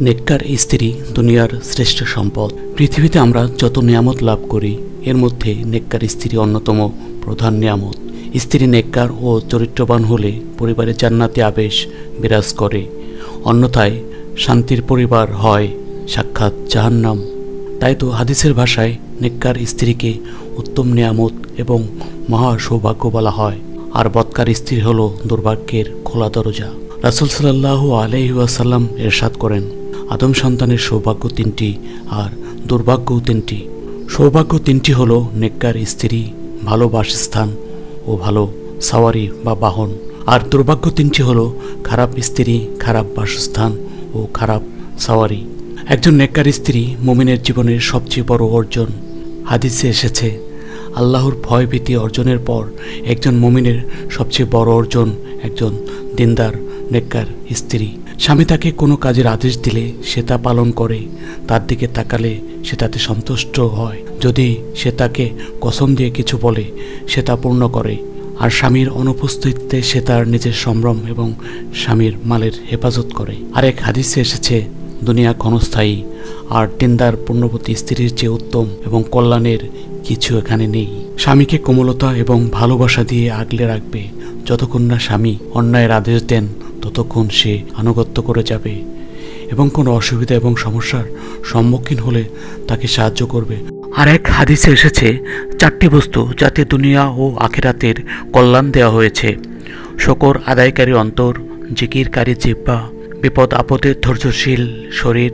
নেককার স্ত্রী দুনিয়ার শ্রেষ্ঠ সম্পদ। পৃথিবীতে আমরা যত নিয়ামত লাভ করি এর মধ্যে নেককার স্ত্রী অন্যতম প্রধান নিয়ামত। স্ত্রী নেককার ও চরিত্রবান হলে পরিবারে জান্নাতি আবেশ বিরাজ করে, অন্যথায় শান্তির পরিবার হয় সাক্ষাৎ জাহান্নাম। তাই তো হাদিসের ভাষায় নেককার স্ত্রীকে উত্তম নিয়ামত এবং মহা সৌভাগ্য বলা হয়, আর বদকার স্ত্রী হলো দুর্ভাগ্যের খোলা দরজা। রাসূল সাল্লাল্লাহু আলাইহি ওয়াসাল্লাম ইরশাদ করেন, আদম সন্তানের সৌভাগ্য তিনটি আর দুর্ভাগ্যও তিনটি। সৌভাগ্য তিনটি হলো নেককার স্ত্রী, ভালো বাসস্থান ও ভালো সাওয়ারি বা বাহন, আর দুর্ভাগ্য তিনটি হলো খারাপ স্ত্রী, খারাপ বাসস্থান ও খারাপ সাওয়ারি। একজন নেককার স্ত্রী মুমিনের জীবনের সবচেয়ে বড় অর্জন। হাদিসে এসেছে, আল্লাহর ভয়ভীতি অর্জনের পর একজন মুমিনের সবচেয়ে বড় অর্জন একজন দিনদার নেককার স্ত্রী। স্বামী তাকে কোনো কাজের আদেশ দিলে সে তা পালন করে, তার দিকে তাকালে সে তাতে সন্তুষ্ট হয়, যদি সে তাকে কসম দিয়ে কিছু বলে সে তা পূর্ণ করে, আর স্বামীর অনুপস্থিতিতে সে তার নিজের সম্ভ্রম এবং স্বামীর মালের হেফাজত করে। আরেক হাদিসে এসেছে, দুনিয়া ক্ষণস্থায়ী, আর দিনদার পূর্ণবতী স্ত্রীর চেয়ে উত্তম এবং কল্যাণের কিছু এখানে নেই। স্বামীকে কোমলতা এবং ভালোবাসা দিয়ে আগলে রাখবে। যতক্ষণ না স্বামী অন্যায়ের আদেশ দেন ততক্ষণ সে আনুগত্য করে যাবে এবং কোনো অসুবিধা এবং সমস্যার সম্মুখীন হলে তাকে সাহায্য করবে। আর এক হাদিসে এসেছে, চারটি বস্তু যাতে দুনিয়া ও আখিরাতের কল্যাণ দেওয়া হয়েছে: শকর আদায়কারী অন্তর, জিকিরকারী জিহ্বা, বিপদ আপদে ধৈর্যশীল শরীর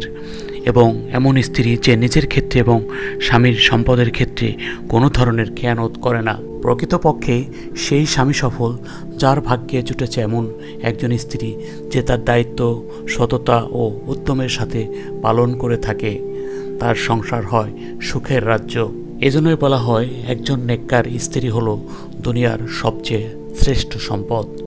এবং এমন স্ত্রী যে নিজের ক্ষেত্রে এবং স্বামীর সম্পদের ক্ষেত্রে কোনো ধরনের খেয়ানত করে না। প্রকৃতপক্ষে সেই স্বামী সফল যার ভাগ্যে জুটেছে এমন একজন স্ত্রী যে তার দায়িত্ব সততা ও উদ্যমের সাথে পালন করে থাকে। তার সংসার হয় সুখের রাজ্য। এজন্যই বলা হয় একজন নেককার স্ত্রী হলো দুনিয়ার সবচেয়ে শ্রেষ্ঠ সম্পদ।